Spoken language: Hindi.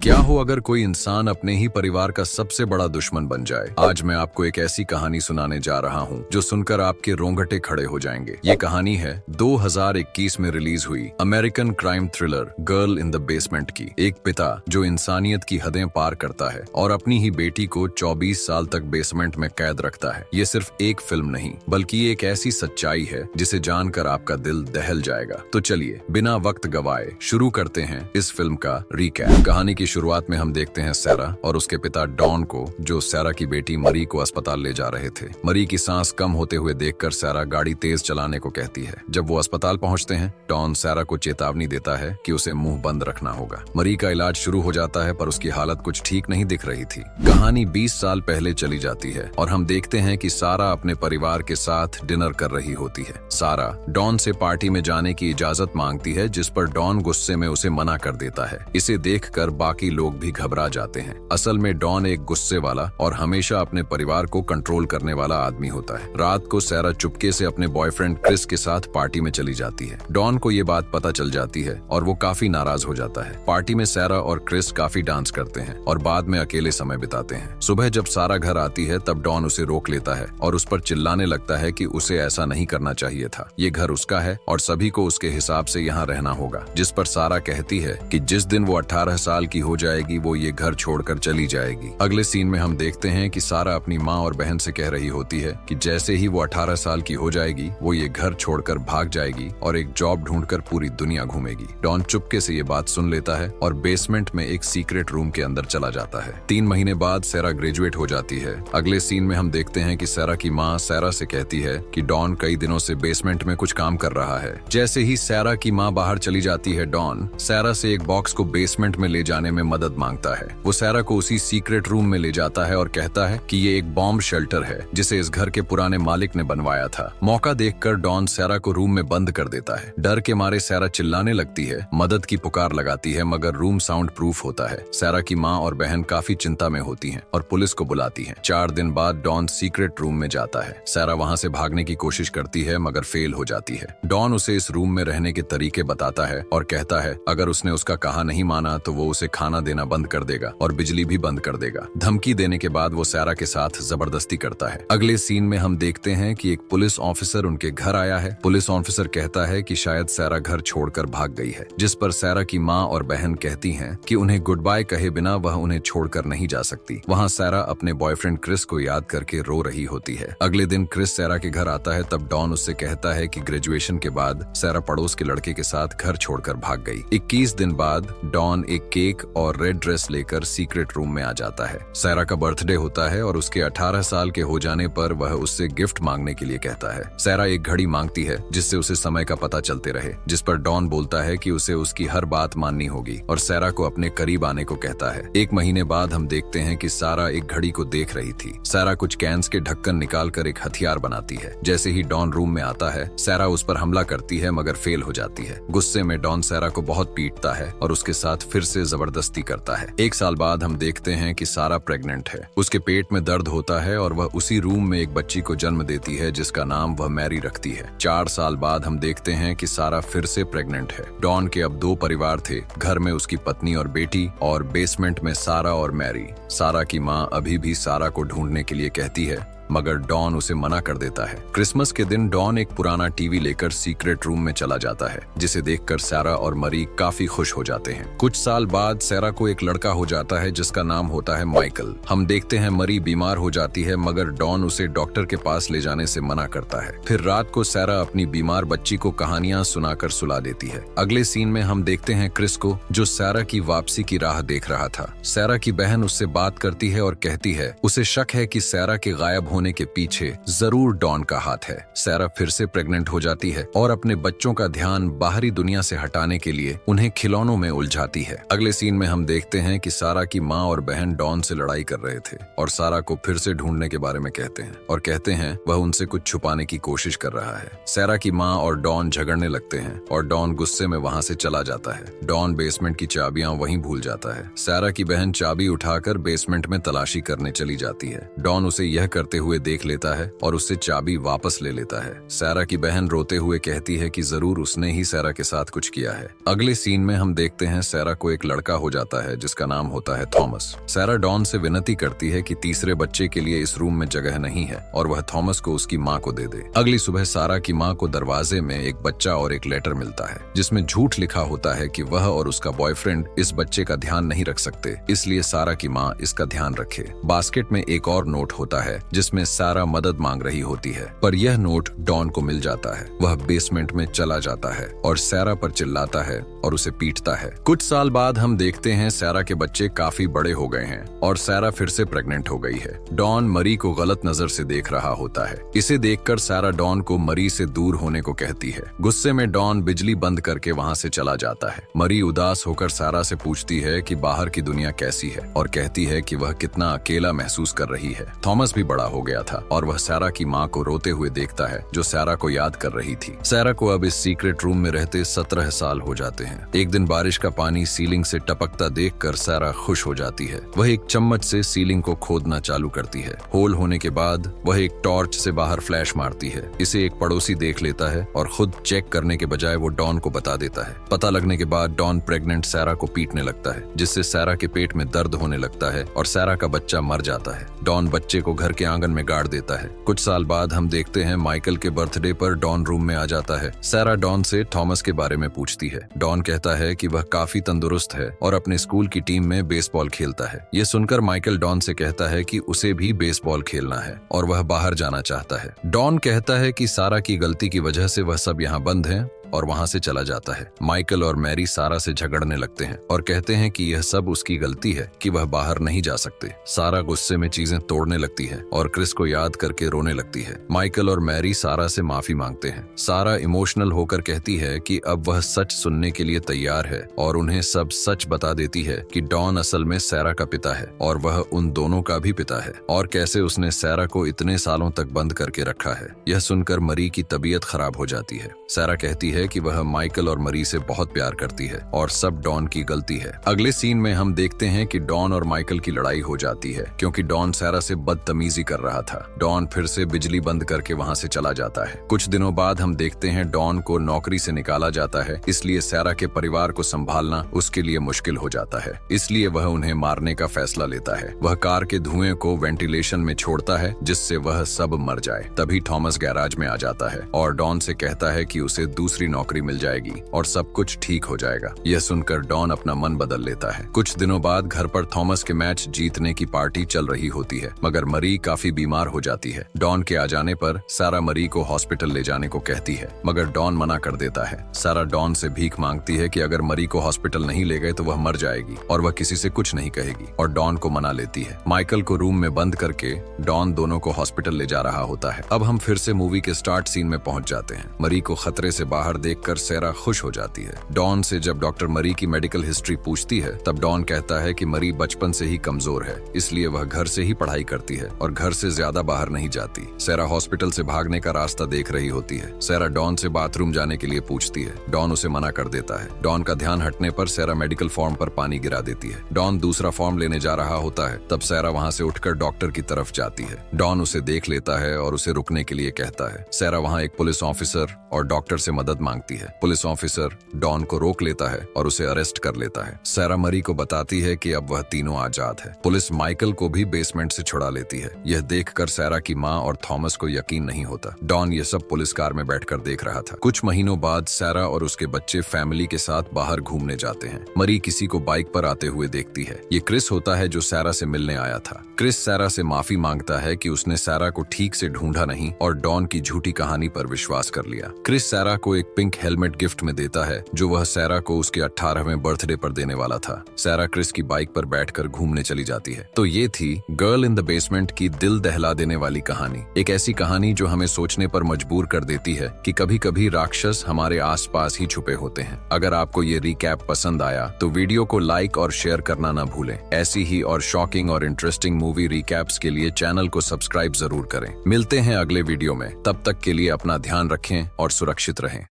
क्या हो अगर कोई इंसान अपने ही परिवार का सबसे बड़ा दुश्मन बन जाए। आज मैं आपको एक ऐसी कहानी सुनाने जा रहा हूँ जो सुनकर आपके रोंगटे खड़े हो जाएंगे। ये कहानी है 2021 में रिलीज हुई American crime thriller girl in the basement की। एक पिता जो इंसानियत की हदें पार करता है और अपनी ही बेटी को 24 साल तक बेसमेंट में कैद रखता है। ये सिर्फ एक फिल्म नहीं बल्कि एक ऐसी सच्चाई है जिसे जानकर आपका दिल दहल जाएगा। तो चलिए बिना वक्त गवाए शुरू करते हैं इस फिल्म का रिकैप। कहानी की शुरुआत में हम देखते हैं सैरा और उसके पिता डॉन को, जो सैरा की बेटी मरी को अस्पताल ले जा रहे थे। मरी की सांस कम होते हुए देखकर सैरा गाड़ी तेज चलाने को कहती है। जब वो अस्पताल पहुंचते हैं, डॉन सैरा को चेतावनी देता है कि उसे मुंह बंद रखना होगा। मरी का इलाज शुरू हो जाता है पर उसकी हालत कुछ ठीक नहीं दिख रही थी। कहानी 20 साल पहले चली जाती है और हम देखते हैं कि सारा अपने परिवार के साथ डिनर कर रही होती है। सारा डॉन से पार्टी में जाने की इजाजत मांगती है, जिस पर डॉन गुस्से में उसे मना कर देता है। इसे देखकर बाकी लोग भी घबरा जाते हैं। असल में डॉन एक गुस्से वाला और हमेशा अपने परिवार को कंट्रोल करने वाला आदमी होता है। रात को सैरा चुपके से अपने बॉयफ्रेंड क्रिस के साथ पार्टी में चली जाती है। डॉन को ये बात पता चल जाती है और वो काफी नाराज हो जाता है। पार्टी में सैरा और क्रिस काफी डांस करते हैं और बाद में अकेले समय बिताते हैं। सुबह जब सारा घर आती है तब डॉन उसे रोक लेता है और उस पर चिल्लाने लगता है कि उसे ऐसा नहीं करना चाहिए था। ये घर उसका है और सभी को उसके हिसाब से यहाँ रहना होगा। जिस पर सारा कहती है कि जिस दिन वो 18 साल की हो जाएगी वो ये घर छोड़कर चली जाएगी। अगले सीन में हम देखते हैं कि सारा अपनी माँ और बहन से कह रही होती है कि जैसे ही वो 18 साल की हो जाएगी वो ये घर छोड़कर भाग जाएगी और एक जॉब ढूंढकर पूरी दुनिया घूमेगी। डॉन चुपके से ये बात सुन लेता है और बेसमेंट में एक सीक्रेट रूम के अंदर चला जाता है। 3 महीने बाद सैरा ग्रेजुएट हो जाती है। अगले सीन में हम देखते हैं कि सैरा की माँ सैरा से कहती है कि डॉन कई दिनों से बेसमेंट में कुछ काम कर रहा है। जैसे ही सैरा की माँ बाहर चली जाती है, डॉन सैरा से एक बॉक्स को बेसमेंट में ले जाने में मदद मांगता है। वो सैरा को उसी सीक्रेट रूम में ले जाता है और कहता है कि ये एक बॉम्ब शेल्टर है जिसे इस घर के पुराने मालिक ने बनवाया था। मौका देखकर डॉन सैरा को रूम में बंद कर देता है। डर के मारे सैरा चिल्लाने लगती है, मदद की पुकार लगाती है, मगर रूम साउंड प्रूफ होता है। सैरा की माँ और बहन काफी चिंता में होती हैं और पुलिस को बुलाती हैं। 4 दिन बाद डॉन सीक्रेट रूम में जाता है। सैरा वहाँ से भागने की कोशिश करती है मगर फेल हो जाती है। डॉन उसे इस रूम में रहने के तरीके बताता है और कहता है अगर उसने उसका कहा नहीं माना तो वो उसे खाना देना बंद कर देगा और बिजली भी बंद कर देगा। धमकी देने के बाद वो सैरा के साथ जबरदस्ती करता है। अगले सीन में हम देखते हैं कि एक पुलिस ऑफिसर उनके घर आया है। पुलिस ऑफिसर कहता है कि शायद सैरा घर छोड़कर भाग गई है, जिस पर सैरा की माँ और बहन कहती हैं कि उन्हें गुड बाय कहे बिना वह उन्हें छोड़कर नहीं जा सकती। वहाँ सैरा अपने बॉयफ्रेंड क्रिस को याद करके रो रही होती है। अगले दिन क्रिस सैरा के घर आता है, तब डॉन उससे कहता है कि ग्रेजुएशन के बाद सैरा पड़ोस के लड़के के साथ घर छोड़कर भाग गई। 21 दिन बाद डॉन एक केक और रेड ड्रेस लेकर सीक्रेट रूम में आ जाता है। सैरा का बर्थडे होता है और उसके 18 साल के हो जाने पर वह उससे गिफ्ट मांगने के लिए कहता है। सैरा एक घड़ी मांगती है जिससे उसे समय का पता चलते रहे, जिस पर डॉन बोलता है कि उसे उसकी हर बात माननी होगी और सैरा को अपने करीब आने को कहता है। 1 महीने बाद हम देखते हैं कि सारा एक घड़ी को देख रही थी। सैरा कुछ कैंस के ढक्कन निकालकर एक हथियार बनाती है। जैसे ही डॉन रूम में आता है, सैरा उस पर हमला करती है मगर फेल हो जाती है। गुस्से में डॉन सैरा को बहुत पीटता है और उसके साथ फिर से जबरदस्ती करता है। 1 साल बाद हम देखते हैं कि सारा प्रेग्नेंट है। उसके पेट में दर्द होता है और वह उसी रूम में एक बच्ची को जन्म देती है जिसका नाम वह मैरी रखती है। 4 साल बाद हम देखते हैं कि सारा फिर से प्रेग्नेंट है। डॉन के अब 2 परिवार थे, घर में उसकी पत्नी और बेटी और बेसमेंट में सारा और मैरी। सारा की माँ अभी भी सारा को ढूंढने के लिए कहती है मगर डॉन उसे मना कर देता है। क्रिसमस के दिन डॉन एक पुराना टीवी लेकर सीक्रेट रूम में चला जाता है, जिसे देखकर सैरा और मरी काफी खुश हो जाते हैं। कुछ साल बाद सैरा को एक लड़का हो जाता है जिसका नाम होता है माइकल। हम देखते हैं मरी बीमार हो जाती है मगर डॉन उसे डॉक्टर के पास ले जाने से मना करता है। फिर रात को सैरा अपनी बीमार बच्ची को कहानियां सुनाकर सुला देती है। अगले सीन में हम देखते हैं क्रिस को, जो सैरा की वापसी की राह देख रहा था। सैरा की बहन उससे बात करती है और कहती है उसे शक है कि सैरा के गायब होने के पीछे जरूर डॉन का हाथ है। सैरा फिर से प्रेग्नेंट हो जाती है और अपने बच्चों का ध्यान बाहरी दुनिया से हटाने के लिए उन्हें खिलौनों में उलझाती है। अगले सीन में हम देखते हैं कि सारा की माँ और बहन डॉन से लड़ाई कर रहे थे और सारा को फिर से ढूंढने के बारे में कहते हैं और कहते हैं वह उनसे कुछ छुपाने की कोशिश कर रहा है। सैरा की माँ और डॉन झगड़ने लगते हैं और डॉन गुस्से में वहाँ से चला जाता है। डॉन बेसमेंट की चाबियां वहीं भूल जाता है। सैरा की बहन चाबी उठाकर बेसमेंट में तलाशी करने चली जाती है। डॉन उसे यह करते हुए हुए देख लेता है और उससे चाबी वापस ले लेता है। सैरा की बहन रोते हुए कहती है कि जरूर उसने ही सैरा के साथ कुछ किया है। अगले सीन में हम देखते हैं सैरा को एक लड़का हो जाता है जिसका नाम होता है थॉमस। सैरा डॉन से विनती करती है कि तीसरे बच्चे के लिए इस रूम में जगह नहीं है और वह थॉमस को उसकी माँ को दे दे। अगली सुबह सारा की माँ को दरवाजे में एक बच्चा और एक लेटर मिलता है जिसमें झूठ लिखा होता है कि वह और उसका बॉयफ्रेंड इस बच्चे का ध्यान नहीं रख सकते, इसलिए सारा की माँ इसका ध्यान रखे। बास्केट में एक और नोट होता है जिसमें सारा मदद मांग रही होती है, पर यह नोट डॉन को मिल जाता है। वह बेसमेंट में चला जाता है और सारा पर चिल्लाता है और उसे पीटता है। कुछ साल बाद हम देखते हैं सारा के बच्चे काफी बड़े हो गए हैं और सारा फिर से प्रेग्नेंट हो गई है। डॉन मरी को गलत नजर से देख रहा होता है। इसे देखकर सारा डॉन को मरी से दूर होने को कहती है। गुस्से में डॉन बिजली बंद करके वहाँ से चला जाता है। मरी उदास होकर सारा से पूछती है कि बाहर की दुनिया कैसी है और कहती है कि वह कितना अकेला महसूस कर रही है। थॉमस भी बड़ा हो गया था और वह सारा की माँ को रोते हुए देखता है जो सारा को याद कर रही थी। सारा को अब इस सीक्रेट रूम में रहते 17 साल हो जाते हैं। एक दिन बारिश का पानी सीलिंग से टपकता देखकर सारा खुश हो जाती है। वह एक चम्मच से सीलिंग को खोदना चालू करती है। होल होने के बाद वह एक टॉर्च से बाहर फ्लैश मारती है। इसे एक पड़ोसी देख लेता है और खुद चेक करने के बजाय वो डॉन को बता देता है। पता लगने के बाद डॉन प्रेग्नेंट सारा को पीटने लगता है जिससे सारा के पेट में दर्द होने लगता है और सारा का बच्चा मर जाता है। डॉन बच्चे को घर के आंगन में गाड़ देता है। कुछ साल बाद हम देखते हैं माइकल के बर्थडे पर डॉन रूम में आ जाता है। सारा डॉन से थॉमस के बारे में पूछती है। डॉन कहता है कि वह काफी तंदुरुस्त है और अपने स्कूल की टीम में बेसबॉल खेलता है। ये सुनकर माइकल डॉन से कहता है कि उसे भी बेसबॉल खेलना है और वह बाहर जाना चाहता है। डॉन कहता है कि सारा की गलती की वजह से वह सब यहाँ बंद है और वहां से चला जाता है। माइकल और मैरी सारा से झगड़ने लगते हैं और कहते हैं कि यह सब उसकी गलती है कि वह बाहर नहीं जा सकते। सारा गुस्से में चीजें तोड़ने लगती है और क्रिस को याद करके रोने लगती है। माइकल और मैरी सारा से माफी मांगते हैं। सारा इमोशनल होकर कहती है कि अब वह सच सुनने के लिए तैयार है और उन्हें सब सच बता देती है कि डॉन असल में सारा का पिता है और वह उन दोनों का भी पिता है और कैसे उसने सारा को इतने सालों तक बंद करके रखा है। यह सुनकर मरी की तबीयत खराब हो जाती है। सारा कहती है कि वह माइकल और मरी से बहुत प्यार करती है और सब डॉन की गलती है। अगले सीन में हम देखते हैं कि डॉन और माइकल की लड़ाई हो जाती है क्योंकि डॉन सारा से बदतमीजी कर रहा था। डॉन फिर से बिजली बंद करके वहां से चला जाता है। कुछ दिनों बाद हम देखते हैं डॉन को नौकरी से निकाला जाता है, इसलिए सारा के परिवार को संभालना उसके लिए मुश्किल हो जाता है। इसलिए वह उन्हें मारने का फैसला लेता है। वह कार के धुएं को वेंटिलेशन में छोड़ता है जिससे वह सब मर जाए। तभी थॉमस गैराज में आ जाता है और डॉन से कहता है कि उसे दूसरी नौकरी मिल जाएगी और सब कुछ ठीक हो जाएगा। यह सुनकर डॉन अपना मन बदल लेता है। कुछ दिनों बाद घर पर थॉमस के मैच जीतने की पार्टी चल रही होती है, मगर मरी काफी बीमार हो जाती है। डॉन के आ जाने पर सारा मरी को हॉस्पिटल ले जाने को कहती है, मगर डॉन मना कर देता है। सारा डॉन से भीख मांगती है कि अगर मरी को हॉस्पिटल नहीं ले गए तो वह मर जाएगी और वह किसी से कुछ नहीं कहेगी और डॉन को मना लेती है। माइकल को रूम में बंद करके डॉन दोनों को हॉस्पिटल ले जा रहा होता है। अब हम फिर से मूवी के स्टार्ट सीन में पहुंच जाते हैं। मरी को खतरे से बाहर देखकर सारा खुश हो जाती है। डॉन से जब डॉक्टर मरी की मेडिकल हिस्ट्री पूछती है तब डॉन कहता है कि मरी बचपन से ही कमजोर है, इसलिए वह घर से ही पढ़ाई करती है और घर से ज्यादा बाहर नहीं जाती। सारा हॉस्पिटल से भागने का रास्ता देख रही होती है। सारा डॉन से बाथरूम जाने के लिए पूछती है। डॉन उसे मना कर देता है। डॉन का ध्यान हटने पर सारा मेडिकल फॉर्म पर पानी गिरा देती है। डॉन दूसरा फॉर्म लेने जा रहा होता है, तब सारा वहाँ से उठकर डॉक्टर की तरफ जाती है। डॉन उसे देख लेता है और उसे रुकने के लिए कहता है। सारा वहाँ एक पुलिस ऑफिसर और डॉक्टर से मदद मांगती है। पुलिस ऑफिसर डॉन को रोक लेता है और उसे अरेस्ट कर लेता है। सारा मरी को बताती है कि अब वह तीनों आजाद है। पुलिस माइकल को भी बेसमेंट से छुड़ा लेती है। यह देखकर सारा की माँ और थॉमस को यकीन नहीं होता। डॉन ये सब पुलिस कार में बैठकर देख रहा था। कुछ महीनों बाद सारा और उसके बच्चे फैमिली के साथ बाहर घूमने जाते हैं। मरी किसी को बाइक पर आते हुए देखती है। ये क्रिस होता है जो सारा से मिलने आया था। क्रिस सारा से माफी मांगता है कि उसने सारा को ठीक से ढूंढा नहीं और डॉन की झूठी कहानी पर विश्वास कर लिया। क्रिस सारा को एक पिंक हेलमेट गिफ्ट में देता है जो वह सारा को उसके 18वें बर्थडे पर देने वाला था। सारा क्रिस की बाइक पर बैठकर घूमने चली जाती है। तो ये थी गर्ल इन द बेसमेंट की दिल दहला देने वाली कहानी। एक ऐसी कहानी जो हमें सोचने पर मजबूर कर देती है कि कभी कभी राक्षस हमारे आसपास ही छुपे होते हैं। अगर आपको ये रिकैप पसंद आया तो वीडियो को लाइक और शेयर करना ना भूलें। ऐसी ही और शॉकिंग और इंटरेस्टिंग मूवी रिकैप्स के लिए चैनल को सब्सक्राइब जरूर करें। मिलते हैं अगले वीडियो में, तब तक के लिए अपना ध्यान रखें और सुरक्षित रहें।